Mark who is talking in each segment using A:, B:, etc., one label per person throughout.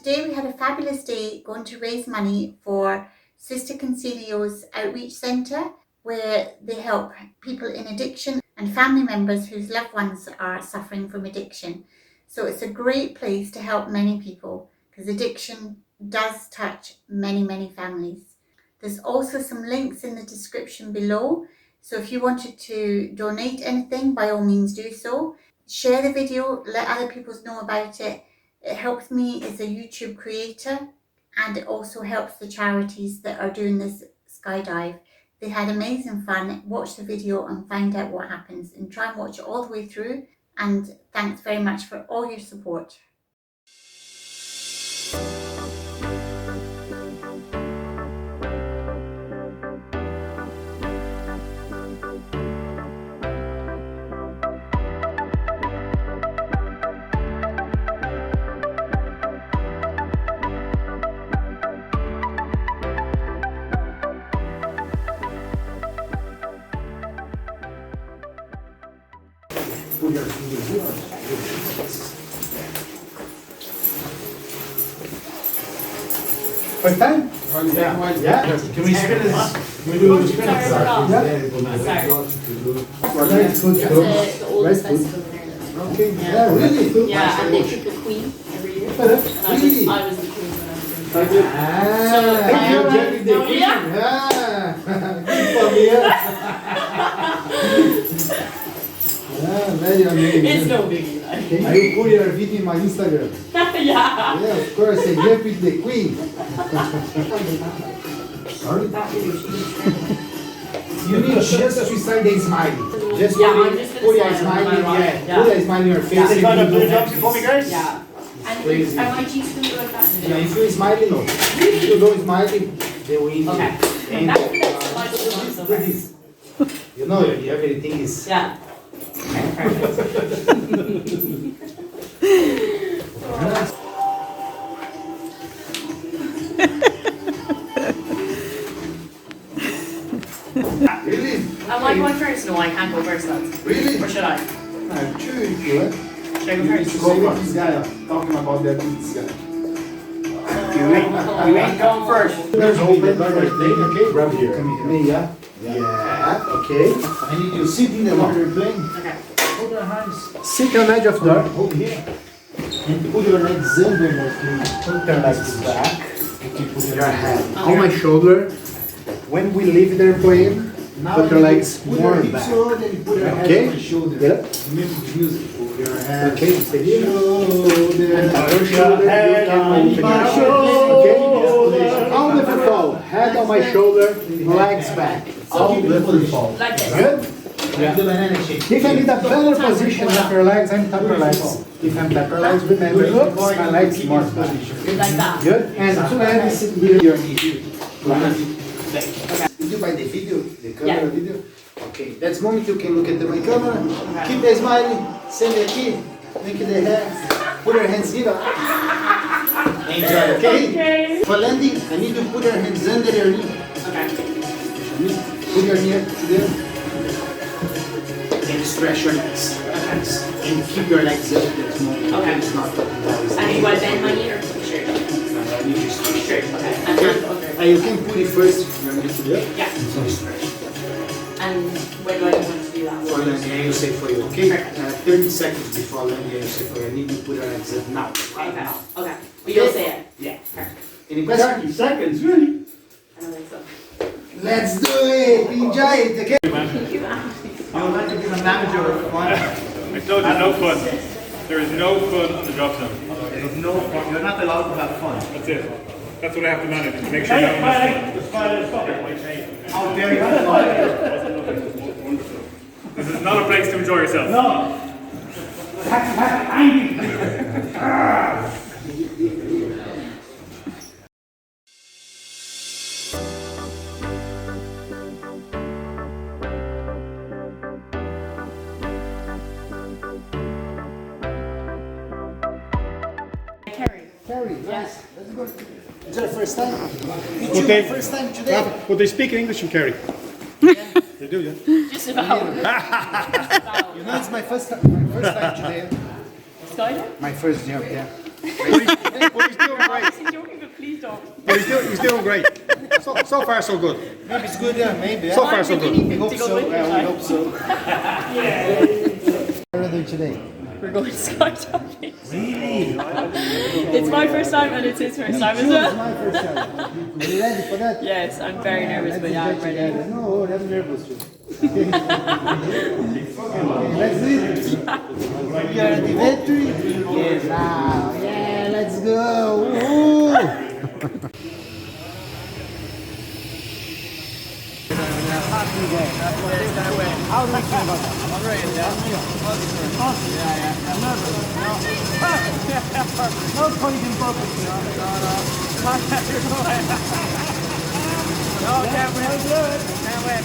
A: today we had a fabulous day going to raise money for Sister Consilio's outreach centre, where they help people in addiction and family members whose loved ones are suffering from addiction. So it's a great place to help many people, because addiction does touch many, many families. There's also some links in the description below. So if you wanted to donate anything, by all means do so. Share the video, let other people know about it. It helps me as a YouTube creator, and it also helps the charities that are doing this skydive. They had amazing fun. Watch the video and find out what happens, and try and watch it all the way through. And thanks very much for all your support.
B: Put your fingers here. First time? Yeah. Can we spin this? Can we do a spin?
C: Sorry.
B: That's good.
C: The oldest festival in Ireland.
B: Okay. Yeah, really?
C: Yeah, and they pick a queen every year. And
B: Really?
C: I was the queen when I was in
B: Thank you, Jerry. The queen.
C: yeah.
B: Good for me. Very amazing.
C: It's no biggie. Like.
B: I will put your video in my Instagram.
C: Yeah.
B: Yeah, of course. I get with the queen. Sorry? You need just to sign the smiley. Just
C: Yeah,
B: put
C: I'm just
B: put
C: gonna
B: your
C: smile
B: smiley.
C: on my
B: Yeah,
C: right.
B: put a smile on your face.
C: Yeah.
B: and
D: Got a
B: you
D: blue
B: do-
D: jump for me, guys?
C: Yeah. And
B: Crazy.
C: I want you to do it like that.
B: Yeah, if you smile, no. If you don't smile, they win.
C: Okay.
B: And
C: That's the best advice of the month so far.
B: this. You know, everything is.
C: Yeah. Okay, perfect.
B: Really?
C: I'm like going first. No, I can't go first, lads.
B: Really?
C: Or should I?
B: I'm sure you would.
C: Should I go first?
B: Go with this guy. Talking about that with this guy.
D: You ain't going first.
B: There's open. Okay.
D: Grab here.
B: Come here. Me, yeah. Yeah. Okay. I need you sit in the water plane.
C: Okay.
B: Hold your hands.
D: Sit on the edge of the door.
B: Hold here. And put your legs under the plane.
D: Put your legs back.
B: Okay, put your hand.
D: On my shoulder. When we leave the airplane, put your legs more back.
B: Then put your
D: Okay.
B: hand on my shoulder.
D: Get up.
B: Make music. Put your hand.
D: Okay, stay here.
B: Shoulder.
D: Your shoulder, you can open your shoulder. Okay? All the free fall. Head on my shoulder, legs back. All the free fall.
C: Like this.
D: Good?
B: Yeah. The banana shake.
D: If I need a better position of your legs, I'm tapper legs. If I'm tapper legs, remember, oops, my legs more back.
C: Like that.
D: Good? And two hands with your knee.
B: Did you buy the video? The camera
C: Yeah.
B: video? Okay, that's moment you can look at my camera. Keep the smiling. Send it here. Make the hands. Put your hands here. Enjoy, okay?
C: Okay.
B: For landing, I need you to put your hands under your knee.
C: Okay.
B: Put your knee there. And stretch your legs. And keep your legs up. There's no,
C: Okay.
B: it's not up and down.
C: And you want to bend my knee or straight?
B: You just
C: Straight. Okay. And hand under.
B: You can put it first. You're going to do it.
C: Yeah.
B: So stretch.
C: And when do I want to do that?
B: For landing, I will say for you, okay?
C: Perfect.
B: 30 seconds before landing, I will say for you. I need you to put your legs up now. Right
C: Okay.
B: now.
C: Okay. But you'll say it.
B: Yeah.
C: Perfect.
B: Any questions?
D: seconds, really?
C: I don't think so.
B: Let's do it! Enjoy it, okay?
C: Thank you, man.
D: I would like to be the manager of one.
E: I told you, no fun. There is no fun on the drop zone.
D: There's no fun. You're not allowed to have fun.
E: That's it. That's what I have to manage, to make sure no one has fun.
D: How dare you have fun?
E: This is not a place to enjoy yourself.
D: No.
B: Kerry,
C: Yes.
B: let's go. Is that the first time?
E: Okay.
B: First time today?
E: But they speak English in Kerry. They do, yeah?
C: Just about.
B: You know, it's my first time today.
C: Skydive?
B: My first job, yeah.
D: But he's doing great.
C: I'm joking, but please don't.
D: But he's doing great. So far, so good.
B: Maybe it's good, yeah, maybe.
D: So far, so good.
B: We hope so. Yeah, we hope so. What are we doing today?
C: We're going skydiving. Really? It's my first time and it's his first time as
B: It's
C: well.
B: my first time. Are you ready for that?
C: Yes, I'm very nervous, but yeah, I'm ready.
B: No, I'm nervous too. Okay, let's do it. You are the victory. Yes, now. Yeah, let's go. Woo. How do you feel about that? I'm ready, yeah. No point in focus. No, can't win. Can't win.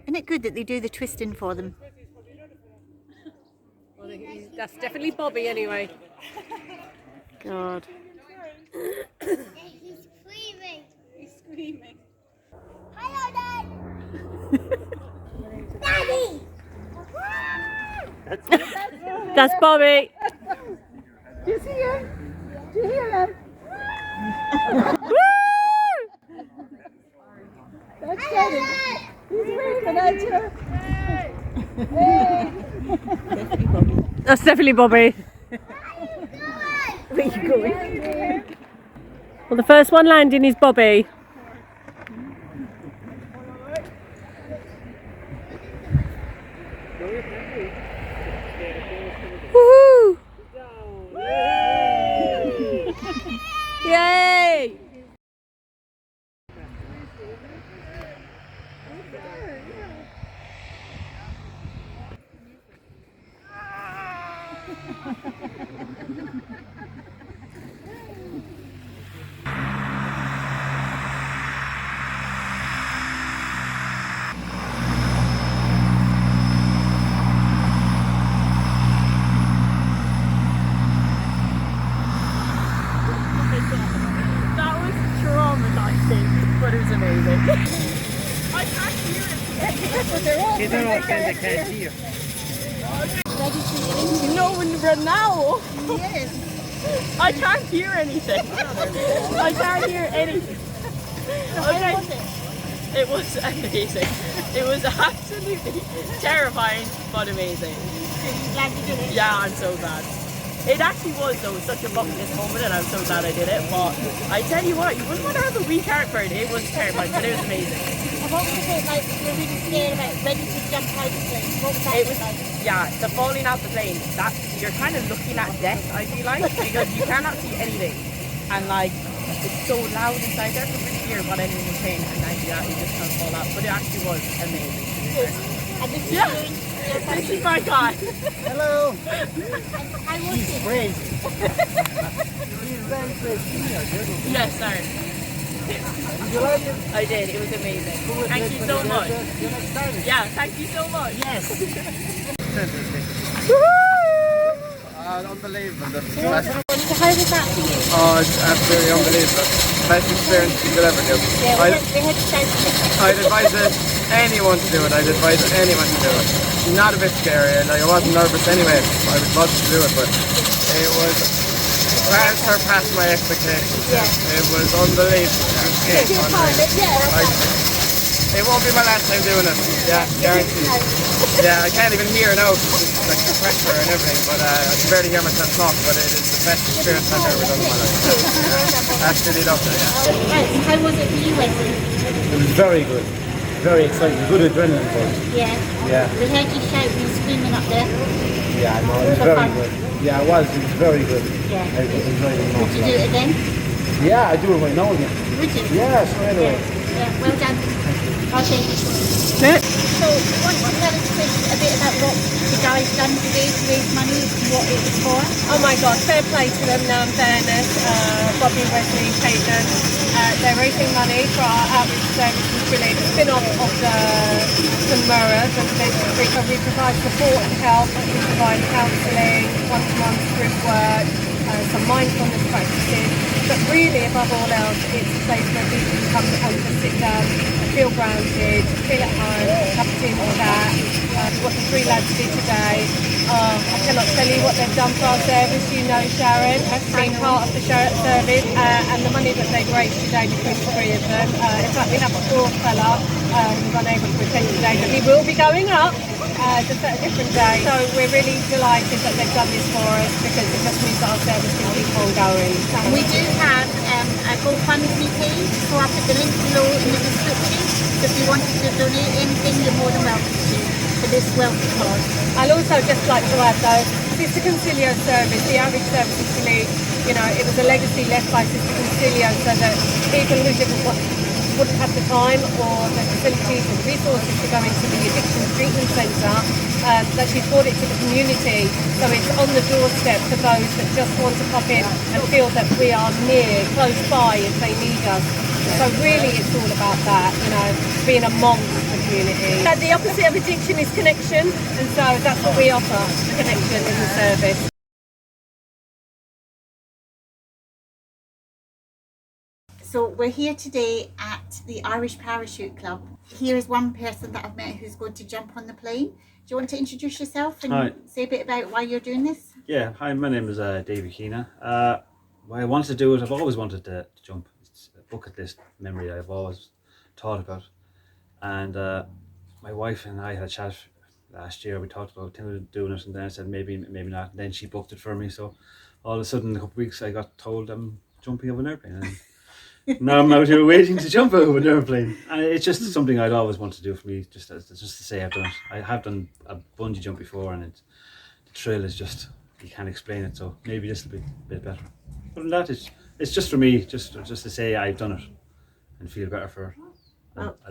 A: Isn't it good that they do the twisting for them?
F: Well, that's definitely Bobby anyway.
A: God.
G: He's screaming.
F: He's screaming.
G: Hello, Dad. Daddy.
F: That's Bobby.
G: Do you see him? Do you hear him? That's Daddy. He's waving at you. Hey.
F: That's definitely Bobby.
G: Where you going?
F: Well, the first one landing is Bobby. Woohoo! Yay! That was traumatizing, but it was amazing. I can't hear it.
B: They don't know they can't hear.
F: No, now. Yes. I can't hear anything. I can't hear anything. Okay. It was amazing. It was absolutely terrifying, but amazing.
G: Glad you did it.
F: Yeah, I'm so glad. It actually was though such a bucket list moment, and I'm so glad I did it. But I tell you what, you wouldn't want to have a weak heart for it. It was terrifying, but it was amazing.
G: And what was the bit like you were really scared about, ready to jump out of the plane? What was that
F: It
G: bit
F: was,
G: like?
F: yeah, the falling out the plane. That you're kind of looking at death, I feel like, because you cannot see anything, and like it's so loud inside there. You couldn't hear what anyone was saying, and then yeah, you just kind of fall out. But it actually was amazing.
G: And this is
F: Yeah.
G: your
F: This is my guy.
B: Hello.
G: I was
B: He's
G: it.
B: crazy. He's very crazy.
F: Yes, sir.
B: Did you like it?
F: I did. It was amazing. Thank you so much.
B: See you next time.
F: Yeah, thank you so much.
B: Yes.
H: unbelievable. The
G: So
H: best,
G: how was that for you?
H: oh, it's absolutely unbelievable. Best experience you could ever do.
G: Yeah, we had to say
H: I'd advise anyone to do it. I'd advise anyone to do it. Not a bit scary. Like, I wasn't nervous anyway. I was buzzed to do it, but it was surpassed my expectations.
G: Yeah.
H: It was unbelievable. It won't be my last time doing it. Yeah, guaranteed. Yeah, I can't even hear now. It's like the pressure and everything, but I can barely hear myself talk. But it is the best experience I've ever done in my life. Yeah. Absolutely loved it. Yeah.
G: Right, so how was it for you, Wesley?
B: It was very good. Very exciting. Good adrenaline buzz.
G: Yeah.
B: Yeah.
G: We heard you shouting and screaming up there.
B: Yeah, no, it was very good. Yeah, it was. It was very good.
G: Yeah.
B: I was enjoying it.
G: Would you do it again?
B: Yeah, I do it right now again.
G: Would you?
B: Yeah, straight away.
G: Yeah, well done. Okay. So, what tell us a bit about what the guys done today to raise money and what it was for?
F: Oh my God, fair play to them now in fairness. Bobby, Wesley, Peyton, they're raising money for our outreach service in Tralee, the spin-off of the Cuan Mhuire. We provide support and help. We provide counselling, one-to-one group work, some mindfulness practices. But really, above all else, it's a place where people can come and just sit down, feel grounded, feel at home, have a tea or chat. What the three lads did today, I cannot tell you what they've done for our service. You know Sharon, being part of the service, and the money that they've raised today between the three of them. In fact, we have a fourth fella who's unable to attend today, but he will be going up just at a different day. So we're really delighted that they've done this for us, because it just means that our service can keep on going.
G: We do have a GoFundMe page, so I'll put the link below in the description. So if you wanted to donate anything, you're more than welcome to for this wealthy cause.
F: I'd also just like to add though, Sister Consilio service, the outreach service in Tralee, you know, it was a legacy left by Sister Consilio, so that people who wouldn't have the time or the facilities or resources to go into the addiction treatment centre, that she's brought it to the community, so it's on the doorstep for those that just want to pop in and feel that we are near, close by if they need us. So really it's all about that, you know, being amongst the community. The opposite of addiction is connection, and so that's what we offer, connection in the service.
A: So we're here today at the Irish Parachute Club. Here is one person that I've met who's going to jump on the plane. Do you want to introduce yourself and say a bit about why you're doing this?
I: Yeah, hi, my name is David Keena. Why I wanted to do it, I've always wanted to jump. It's a bucket list memory I've always thought about. And my wife and I had a chat last year. We talked about doing it, and then I said maybe not. And then she booked it for me. So all of a sudden, in a couple of weeks, I got told I'm jumping over an airplane. And now I'm out here waiting to jump over an airplane. And it's just something I'd always want to do for me, just to say I've done it. I have done a bungee jump before, and the thrill is just, you can't explain it. So maybe this will be a bit better. Other than that, it's just for me, just to say I've done it and feel better for it.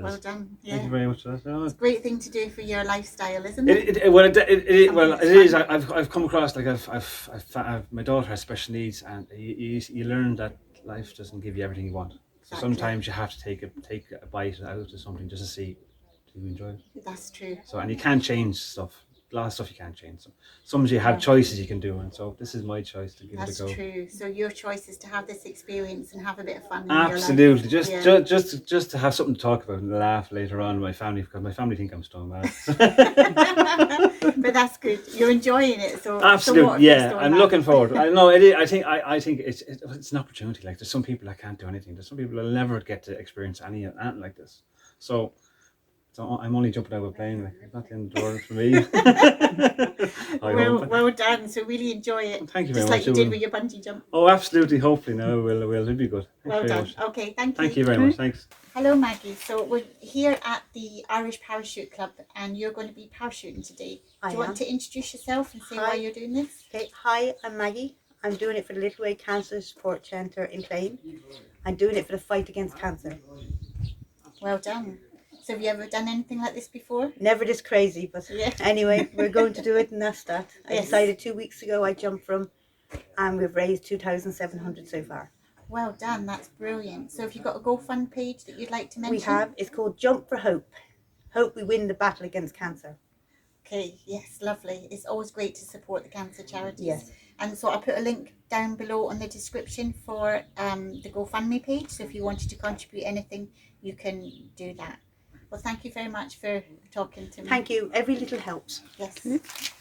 A: Well done. Yeah.
I: Thank you very much for that.
A: It's a great thing to do for your lifestyle, isn't it?
I: It is. I've come across, like I've my daughter has special needs, and you learn that life doesn't give you everything you want. So sometimes you have to take a bite out of something just to see, do you enjoy it?
A: That's true.
I: So, and you can't change stuff. A lot of stuff you can't change. So sometimes you have choices you can do, and so this is my choice to give it a go.
A: That's true. So your choice is to have this experience and have a bit of fun in
I: Absolutely.
A: your life.
I: Just to have something to talk about and laugh later on with my family, because my family think I'm stone mad.
A: But that's good. You're enjoying it. So
I: absolutely, yeah. I'm looking forward. I know it is. I think it's an opportunity. Like, there's some people that can't do anything. There's some people that will never get to experience anything like this. So I'm only jumping out of a plane. Like, it's not the end of the door for me.
A: Well done. So really enjoy it.
I: Thank you very much.
A: Just like you did with your bungee jump.
I: Oh, absolutely. Hopefully, no, it'll be good.
A: Well done. Okay, thank you.
I: Thank you very much. Thanks.
A: Hello, Maggie. So we're here at the Irish Parachute Club, and you're going to be parachuting today. Do you want to introduce yourself and say why you're doing this?
J: Okay. Hi, I'm Maggie. I'm doing it for the Little Way Cancer Support Centre in Tralee. I'm doing it for the fight against cancer.
A: Well done. So have you ever done anything like this before?
J: Never this crazy, but anyway, we're going to do it, and that's that. I decided 2 weeks ago I jumped from, and we've raised 2,700 so far.
A: Well done, that's brilliant. So have you got a GoFundMe page that you'd like to mention?
J: We have. It's called Jump for Hope. Hope we win the battle against cancer.
A: Okay, yes, lovely. It's always great to support the cancer charities.
J: Yes.
A: And so I'll put a link down below on the description for the GoFundMe page. So if you wanted to contribute anything, you can do that. Well, thank you very much for talking to me.
J: Thank you. Every little helps.
A: Yes.